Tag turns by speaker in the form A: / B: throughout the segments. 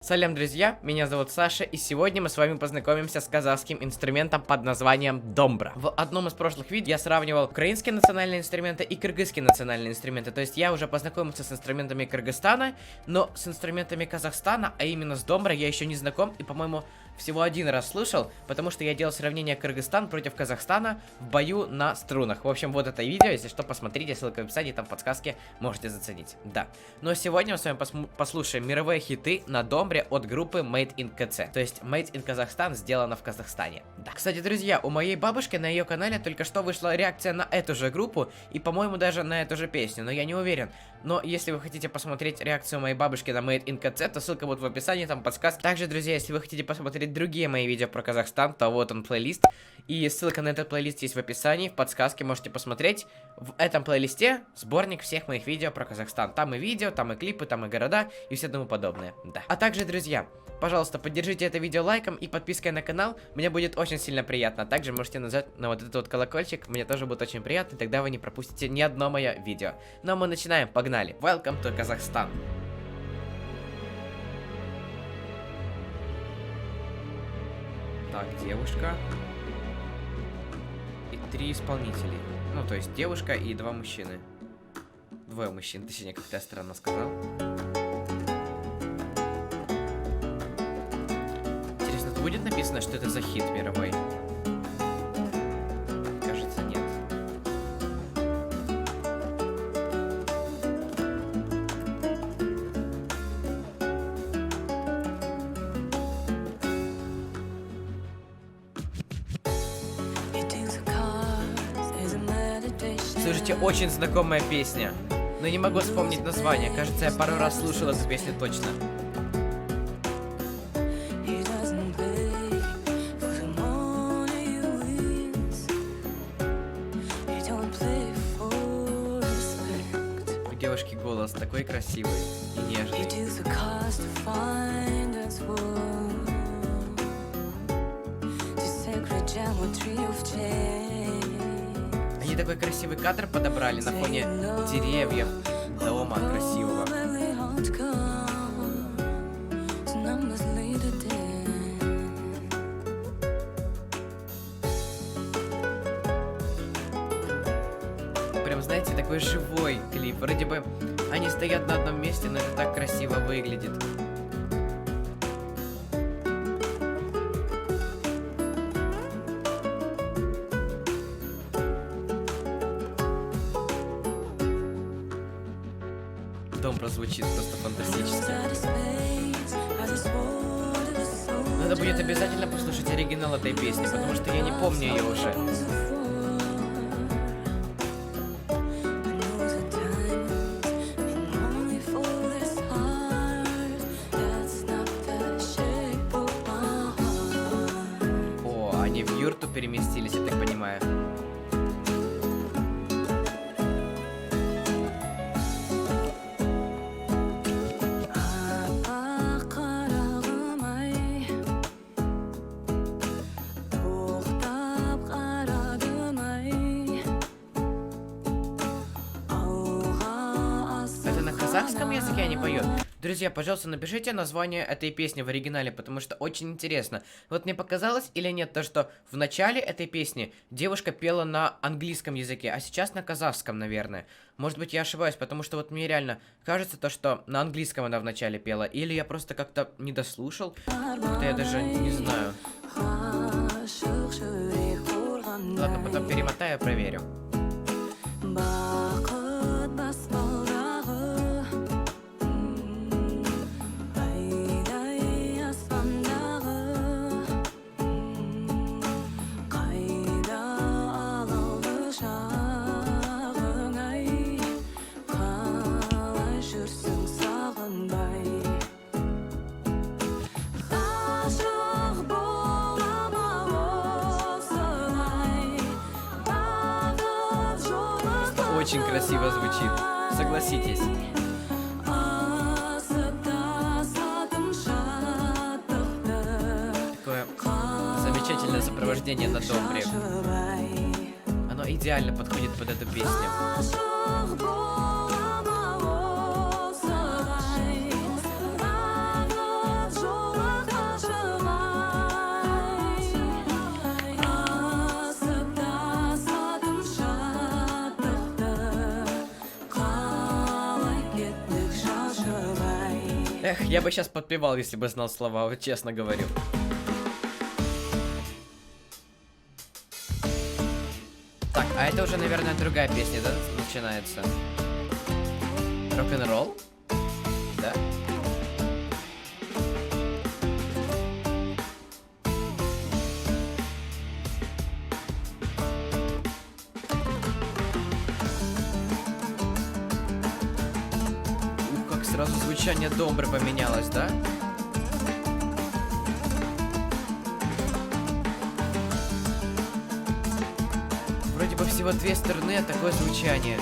A: Салям, друзья, меня зовут Саша, и сегодня мы с вами познакомимся с казахским инструментом под названием домбра. В одном из прошлых видео я сравнивал украинские национальные инструменты и кыргызские национальные инструменты, то есть я уже познакомился с инструментами Кыргызстана, но с инструментами Казахстана, а именно с домброй, я еще не знаком и, по-моему, всего один раз слышал, потому что я делал сравнение Кыргызстан против Казахстана в бою на струнах. В общем, вот это видео, если что, посмотрите, ссылка в описании, там подсказки можете заценить. Да. Но сегодня мы с вами послушаем мировые хиты на домбре от группы Made in KC. То есть Made in Казахстан, сделано в Казахстане. Да. Кстати, друзья, у моей бабушки на ее канале только что вышла реакция на эту же группу и, по-моему, даже на эту же песню, но я не уверен. Но если вы хотите посмотреть реакцию моей бабушки на Made in KC, то ссылка вот в описании, там подсказки. Также, друзья, если вы хотите посмотреть другие мои видео про Казахстан, то вот он плейлист. И ссылка на этот плейлист есть в описании, в подсказке можете посмотреть. В этом плейлисте сборник всех моих видео про Казахстан. Там и видео, там и клипы, там и города и все тому подобное. Да. А также, друзья, пожалуйста, поддержите это видео лайком и подпиской на канал. Мне будет очень сильно приятно. Также можете нажать на вот этот вот колокольчик. Мне тоже будет очень приятно, и тогда вы не пропустите ни одно мое видео. Ну а мы начинаем. Погнали. Welcome to Казахстан. Так, девушка. И 3 исполнителей. Ну, то есть девушка и 2 мужчины. Двое мужчин, точнее, как я странно сказал. Интересно, тут будет написано, что это за хит мировой? Кажется, нет. Слушайте, очень знакомая песня, но не могу вспомнить название. Кажется, я пару раз слушал эту песню точно. У девушки голос такой красивый и нежный. Они такой красивый кадр подобрали на фоне деревьев, дома красивого. Прям, знаете, такой живой клип. Вроде бы они стоят на одном месте, но это так красиво выглядит. Домбра звучит просто фантастически. Надо будет обязательно послушать оригинал этой песни, потому что я не помню ее уже. О, они в юрту переместились, я так понимаю. На казахском языке они поют. Друзья, пожалуйста, напишите название этой песни в оригинале, потому что очень интересно. Вот мне показалось или нет то, что в начале этой песни девушка пела на английском языке, а сейчас на казахском, наверное. Может быть, я ошибаюсь, потому что вот мне реально кажется то, что на английском она в начале пела, или я просто как-то не дослушал, как-то я даже не знаю. Ладно, потом перемотаю и проверю. Очень красиво звучит, согласитесь. Такое замечательное сопровождение на домбре. Оно идеально подходит под эту песню. Эх, я бы сейчас подпевал, если бы знал слова, вот честно говорю. Так, а это уже, наверное, другая песня, да, начинается? Рок-н-ролл? Да? Ух, как сразу звучание домбры поменялось, да? Вроде бы всего две стороны, а такое звучание.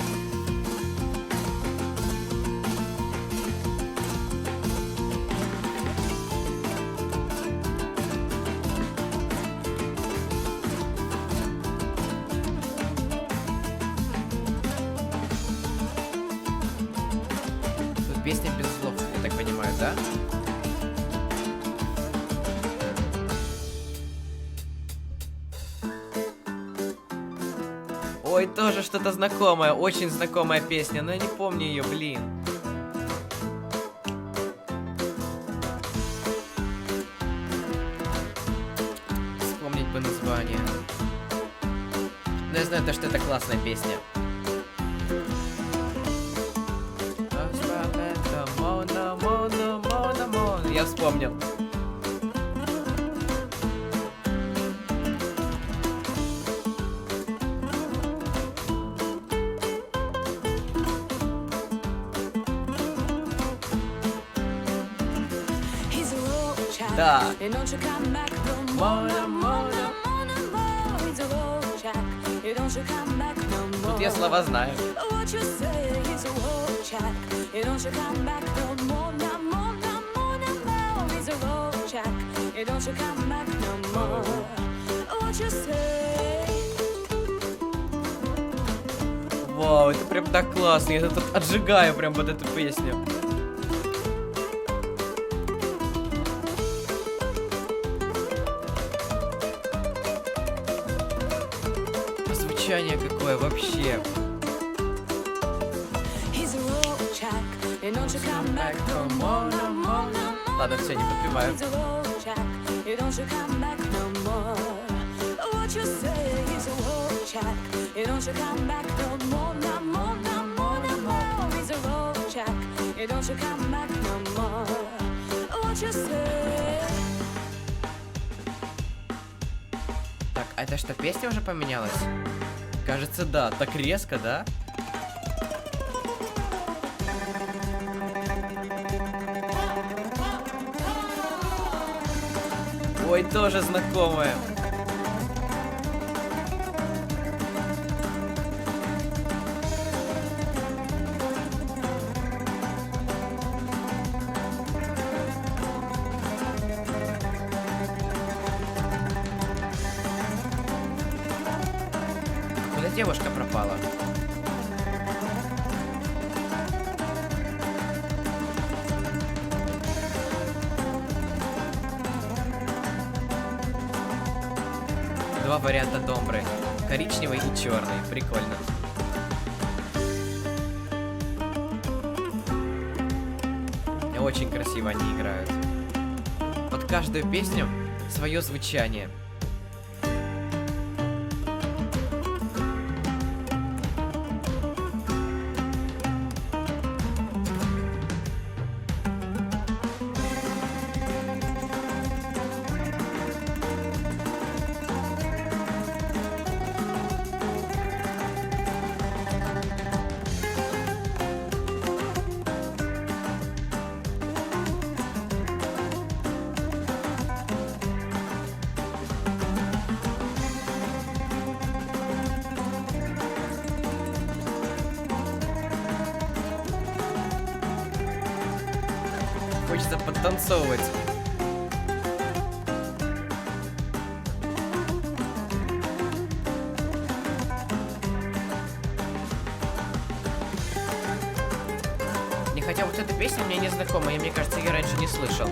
A: Тут песня без слов, я так понимаю, да? Ой, тоже что-то знакомое, очень знакомая песня, но я не помню ее, блин. Вспомнить бы название. Но я знаю то, что это классная песня. Я вспомнил. Да. Тут я слова знаю. Вау, это прям так классно. Я тут отжигаю прям вот эту песню. Звучание какое вообще. Ладно, все, не подпеваю. Так, а это что, песня уже поменялась? Кажется, да. Так резко, да? Ой, тоже знакомая. Куда девушка пропала? Два варианта домбры. Коричневый и черный. Прикольно. Очень красиво они играют. Под каждую песню свое звучание. Хочется подтанцовывать. Не, хотя вот эта песня мне не знакома, я, мне кажется, ее раньше не слышал.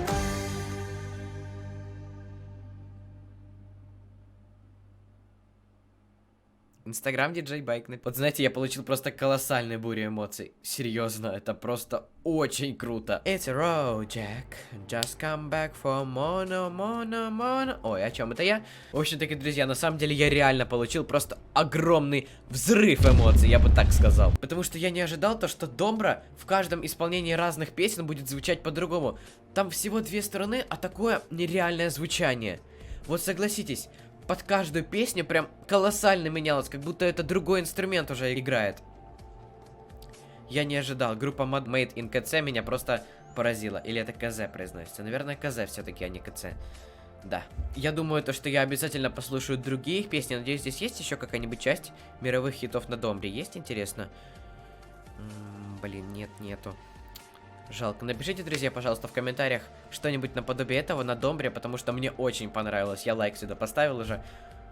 A: Инстаграм диджей Байкный. Вот знаете, я получил просто колоссальную бурю эмоций. Серьезно, это просто очень круто. It's a road, Jack. Just come back for mono. Ой, о чем это я? В общем, таки, друзья, на самом деле я реально получил просто огромный взрыв эмоций, я бы так сказал. Потому что я не ожидал то, что Домбра в каждом исполнении разных песен будет звучать по-другому. Там всего две стороны, а такое нереальное звучание. Вот согласитесь, под каждую песню прям колоссально менялось, как будто это другой инструмент уже играет. Я не ожидал. Группа Made in KC меня просто поразила. Или это КЗ произносится? Наверное, КЗ все-таки, а не КЦ. Да. Я думаю, то, что я обязательно послушаю другие их песни. Надеюсь, здесь есть еще какая-нибудь часть мировых хитов на Домбре. Есть, интересно? Блин, нету. Жалко. Напишите, друзья, пожалуйста, в комментариях что-нибудь наподобие этого на Домбре, потому что мне очень понравилось. Я лайк сюда поставил уже.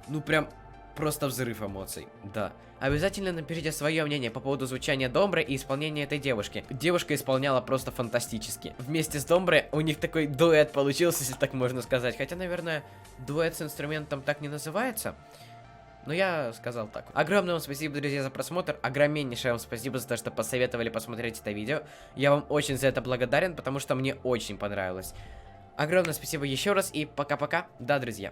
A: Ну, прям просто взрыв эмоций. Да. Обязательно напишите свое мнение по поводу звучания Домбры и исполнения этой девушки. Девушка исполняла просто фантастически. Вместе с Домброй у них такой дуэт получился, если так можно сказать. Хотя, наверное, дуэт с инструментом так не называется. Но я сказал так. Огромное вам спасибо, друзья, за просмотр. Огромнейшее вам спасибо за то, что посоветовали посмотреть это видео. Я вам очень за это благодарен, потому что мне очень понравилось. Огромное спасибо еще раз и пока-пока. Да, друзья.